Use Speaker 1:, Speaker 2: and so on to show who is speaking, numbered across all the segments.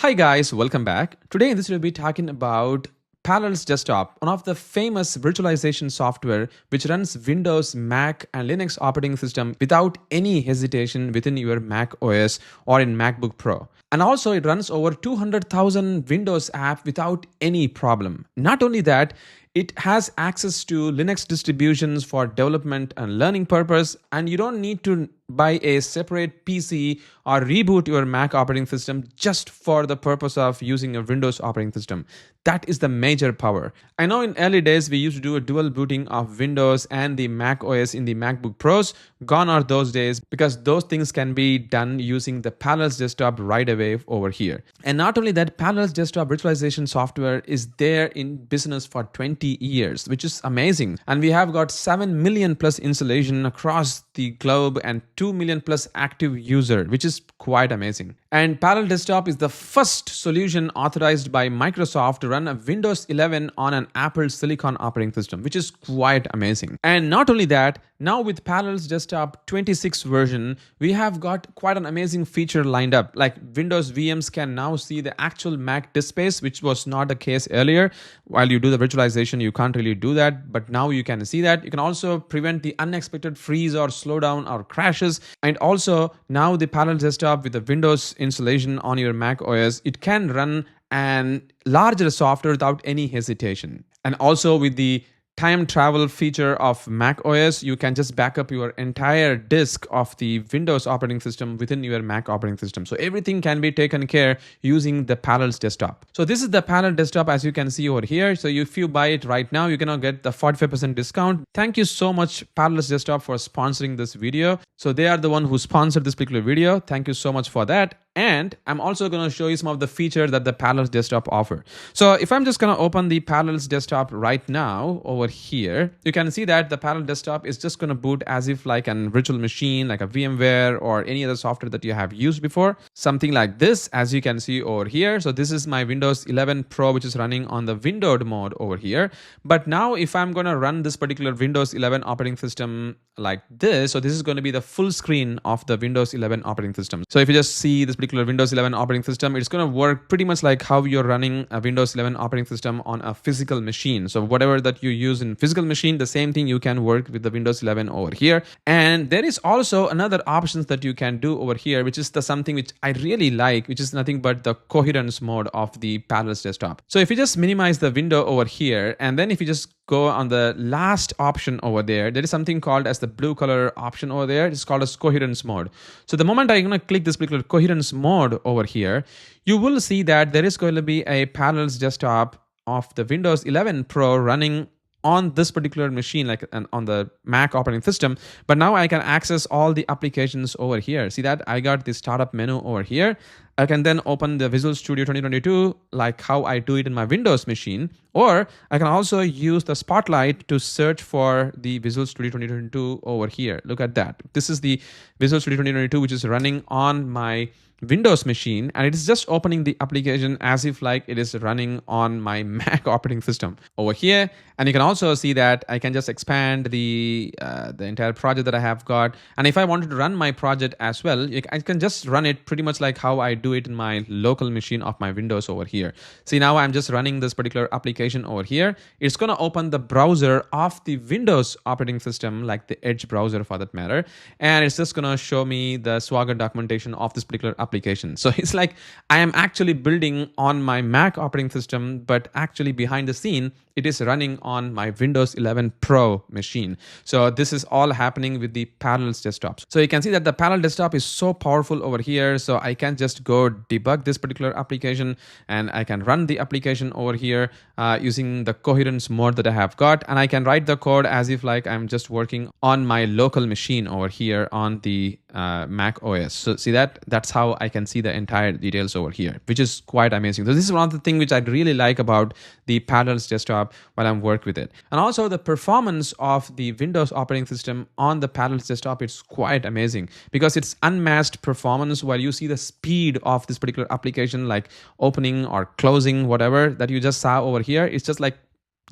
Speaker 1: Hi guys, welcome back. Today in this video we'll be talking about Parallels Desktop, one of the famous virtualization software which runs Windows, Mac and Linux operating system without any hesitation within your Mac OS or in MacBook Pro. And also it runs over 200,000 Windows apps without any problem. Not only that, it has access to Linux distributions for development and learning purpose, and you don't need to buy a separate PC or reboot your Mac operating system just for the purpose of using a Windows operating system. That is the major power. I know in early days we used to do a dual booting of Windows and the Mac OS in the MacBook Pros. Gone are those days because those things can be done using the Parallels Desktop right away over here. And not only that, Parallels Desktop virtualization software is there in business for 20 years, which is amazing. And we have got 7 million plus installation across the globe and 2 million plus active user, which is quite amazing. And Parallel Desktop is the first solution authorized by Microsoft to run a Windows 11 on an Apple Silicon operating system, which is quite amazing. And not only that, now with Parallels Desktop 26 version, we have got quite an amazing feature lined up. Like Windows VMs can now see the actual Mac disk space, which was not the case earlier. While you do the virtualization, you can't really do that, but now you can see that. You can also prevent the unexpected freeze or slowdown or crashes. And also now the Parallels Desktop with the Windows installation on your Mac OS, it can run an larger software without any hesitation. And also with the time travel feature of Mac OS, you can just back up your entire disk of the Windows operating system within your Mac operating system. So everything can be taken care using the Parallels Desktop. So this is the Parallels Desktop as you can see over here. So if you buy it right now, you can now get the 45% discount. Thank you so much Parallels Desktop for sponsoring this video. So they are the one who sponsored this particular video. Thank you so much for that. And I'm also going to show you some of the features that the Parallels Desktop offer. So if I'm just going to open the Parallels Desktop right now over here, you can see that the Parallels Desktop is just going to boot as if like a virtual machine, like a VMware or any other software that you have used before. Something like this, as you can see over here. So this is my Windows 11 Pro, which is running on the windowed mode over here. But now if I'm going to run this particular Windows 11 operating system like this, so this is going to be the full screen of the Windows 11 operating system. So if you just see this particular Windows 11 operating system, it's going to work pretty much like how you're running a Windows 11 operating system on a physical machine. So whatever that you use in physical machine, the same thing you can work with the Windows 11 over here. And there is also another options that you can do over here, which is the something which I really like, which is nothing but the coherence mode of the Parallels Desktop. So if you just minimize the window over here, and then if you just go on the last option over there, there is something called as the blue color option over there. It's called as coherence mode. So the moment I'm going to click this particular coherence mode over here, you will see that there is going to be a Parallels Desktop of the Windows 11 Pro running on this particular machine, like on the Mac operating system. But now I can access all the applications over here. See that I got the startup menu over here. I can then open the Visual Studio 2022 like how I do it in my Windows machine, or I can also use the Spotlight to search for the Visual Studio 2022 over here. Look at that. This is the Visual Studio 2022 which is running on my Windows machine, and it is just opening the application as if like it is running on my Mac operating system over here. And you can also see that I can just expand the entire project that I have got. And if I wanted to run my project as well, I can just run it pretty much like how I do it in my local machine of my Windows over here. See, now I'm just running this particular application over here. It's going to open the browser of the Windows operating system, like the Edge browser for that matter. And it's just going to show me the Swagger documentation of this particular application. So it's like I am actually building on my Mac operating system, but actually behind the scene, it is running on my Windows 11 Pro machine. So this is all happening with the Parallels Desktop. So you can see that the Parallels Desktop is so powerful over here. So I can just go debug this particular application, and I can run the application over here using the coherence mode that I have got. And I can write the code as if like I'm just working on my local machine over here on the Mac OS. So see that's how I can see the entire details over here, which is quite amazing. So this is one of the things which I really like about the Parallels Desktop while I'm working with it. And also the performance of the Windows operating system on the Parallels Desktop, it's quite amazing because it's unmatched performance. While you see the speed of this particular application, like opening or closing, whatever that you just saw over here, it's just like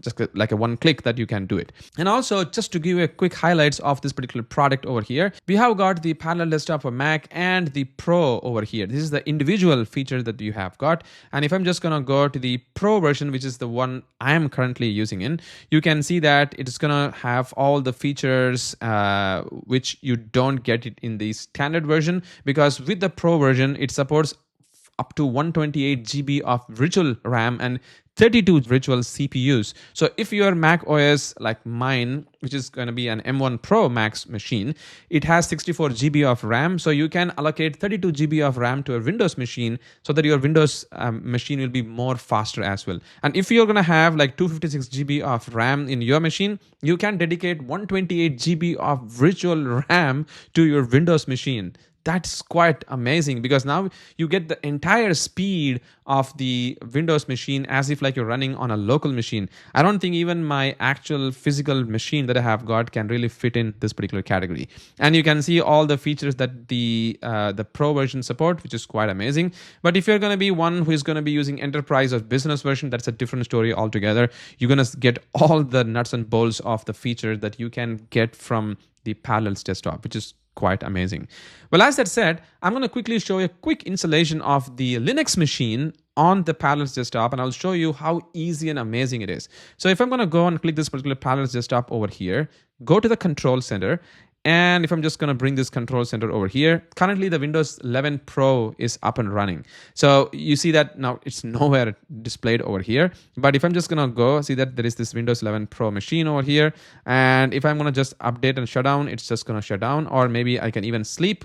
Speaker 1: just like a one click that you can do it. And also, just to give you a quick highlights of this particular product over here, we have got the parallel desktop for Mac and the Pro over here. This is the individual feature that you have got. And if I'm just gonna go to the Pro version, which is the one I am currently using in, you can see that it's gonna have all the features which you don't get it in the standard version, because with the Pro version it supports up to 128 GB of virtual RAM and 32 virtual CPUs. So if your Mac OS like mine, which is going to be an M1 Pro Max machine, it has 64 GB of RAM. So you can allocate 32 GB of RAM to a Windows machine so that your Windows machine will be more faster as well. And if you're going to have like 256 GB of RAM in your machine, you can dedicate 128 GB of virtual RAM to your Windows machine. That's quite amazing, because now you get the entire speed of the Windows machine as if like you're running on a local machine. I don't think even my actual physical machine that I have got can really fit in this particular category. And you can see all the features that the Pro version support, which is quite amazing. But if you're going to be one who is going to be using enterprise or business version, that's a different story altogether. You're going to get all the nuts and bolts of the features that you can get from the Parallels desktop, which is quite amazing. Well, as that said, I'm going to quickly show you a quick installation of the Linux machine on the Parallels desktop, and I'll show you how easy and amazing it is. So if I'm going to go and click this particular Parallels desktop over here, go to the control center, and if I'm just going to bring this control center over here, currently the Windows 11 Pro is up and running. So you see that now it's nowhere displayed over here. But if I'm just going to go, see that there is this Windows 11 Pro machine over here. And if I'm going to just update and shut down, it's just going to shut down. Or maybe I can even sleep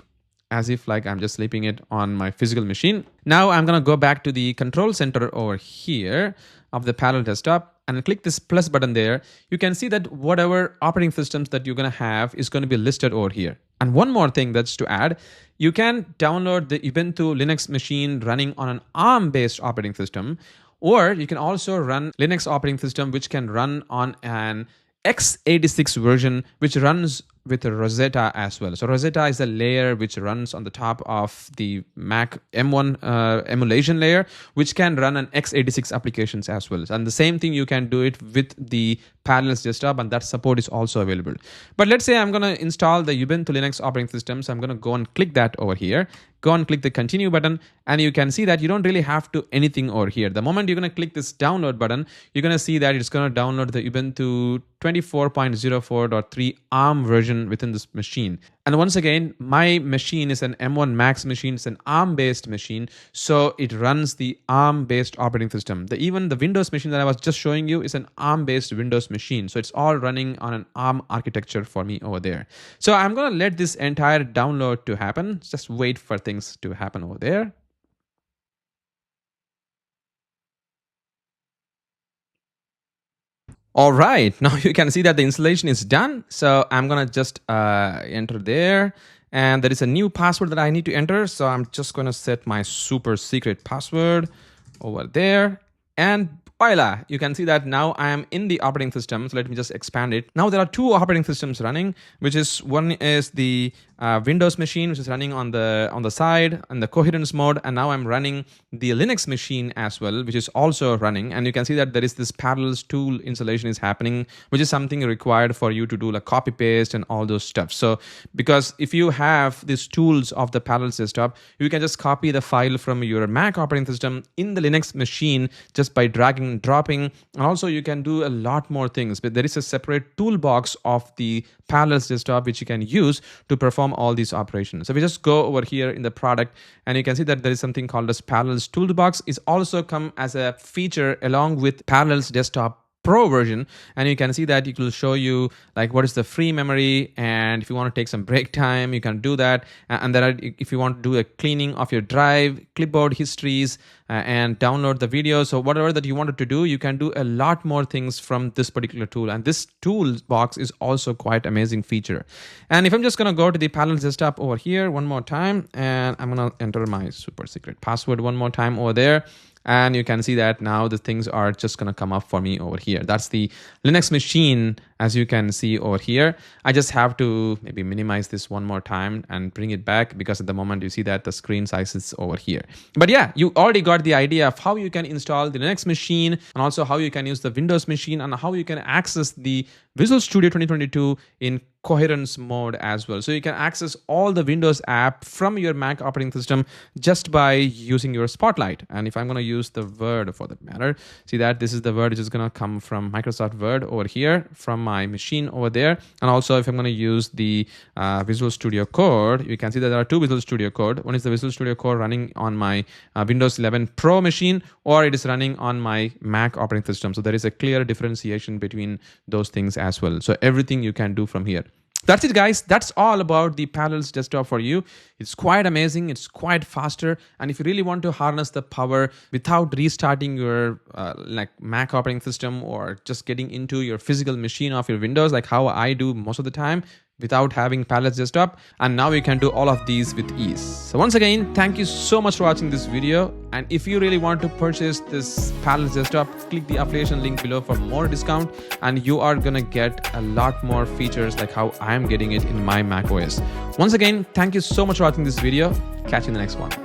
Speaker 1: as if like I'm just sleeping it on my physical machine. Now I'm going to go back to the control center over here of the Parallel desktop and click this plus button there. You can see that whatever operating systems that you're going to have is going to be listed over here. And one more thing that's to add, you can download the Ubuntu Linux machine running on an ARM-based operating system, or you can also run Linux operating system which can run on an x86 version, which runs with Rosetta as well. So Rosetta is a layer which runs on the top of the Mac M1 emulation layer, which can run an x86 applications as well. And the same thing, you can do it with the Parallels desktop, and that support is also available. But let's say I'm going to install the Ubuntu Linux operating system. So I'm going to go and click that over here. Go and click the continue button, and you can see that you don't really have to anything over here. The moment you're going to click this download button, you're going to see that it's going to download the Ubuntu 24.04.3 ARM version within this machine. And once again, my machine is an M1 Max machine. It's an ARM-based machine, so it runs the ARM-based operating system. Even the Windows machine that I was just showing you is an ARM-based Windows machine, so it's all running on an ARM architecture for me over there. So I'm going to let this entire download to happen. Just wait for things to happen over there. All right, now you can see that the installation is done. So I'm gonna just enter there, and there is a new password that I need to enter. So I'm just gonna set my super secret password over there, and voila, you can see that now I am in the operating system. So let me just expand it. Now there are two operating systems running, which is one is the Windows machine, which is running on the side and the Coherence mode, and now I'm running the Linux machine as well, which is also running. And you can see that there is this Parallels tool installation is happening, which is something required for you to do like copy paste and all those stuff. So because if you have these tools of the Parallels desktop, you can just copy the file from your Mac operating system in the Linux machine just by dragging and dropping. And also you can do a lot more things, but there is a separate toolbox of the Parallels desktop which you can use to perform all these operations. So we just go over here in the product, and you can see that there is something called as Parallels toolbox. Is also come as a feature along with Parallels desktop Pro version, and you can see that it will show you like what is the free memory, and if you want to take some break time, you can do that. And there are, if you want to do a cleaning of your drive, clipboard histories, and download the video. So whatever that you wanted to do, you can do a lot more things from this particular tool. And this toolbox is also quite amazing feature. And if I'm just going to go to the Parallels desktop over here one more time, and I'm going to enter my super secret password one more time over there. and you can see that now the things are just going to come up for me over here. That's the Linux machine, as you can see over here. I just have to maybe minimize this one more time and bring it back, because at the moment you see that the screen size is over here. But yeah, you already got the idea of how you can install the Linux machine, and also how you can use the Windows machine, and how you can access the Visual Studio 2022 in Coherence mode as well. So you can access all the Windows app from your Mac operating system just by using your Spotlight. And if I'm going to use the Word for that matter, see that this is the Word which is going to come from Microsoft Word over here from my machine over there. And also if I'm going to use the Visual Studio Code, you can see that there are two Visual Studio Code. One is the Visual Studio Code running on my Windows 11 Pro machine, or it is running on my Mac operating system. So there is a clear differentiation between those things as well. So everything you can do from here. That's it, guys. That's all about the Parallels desktop for you. It's quite amazing. It's quite faster. And if you really want to harness the power without restarting your like Mac operating system, or just getting into your physical machine of your Windows, like how I do most of the time, without having Parallels desktop, and now you can do all of these with ease. So once again, thank you so much for watching this video. And if you really want to purchase this Parallels desktop, click the affiliation link below for more discount, and you are gonna get a lot more features like how I'm getting it in my macOS. Once again, thank you so much for watching this video. Catch you in the next one.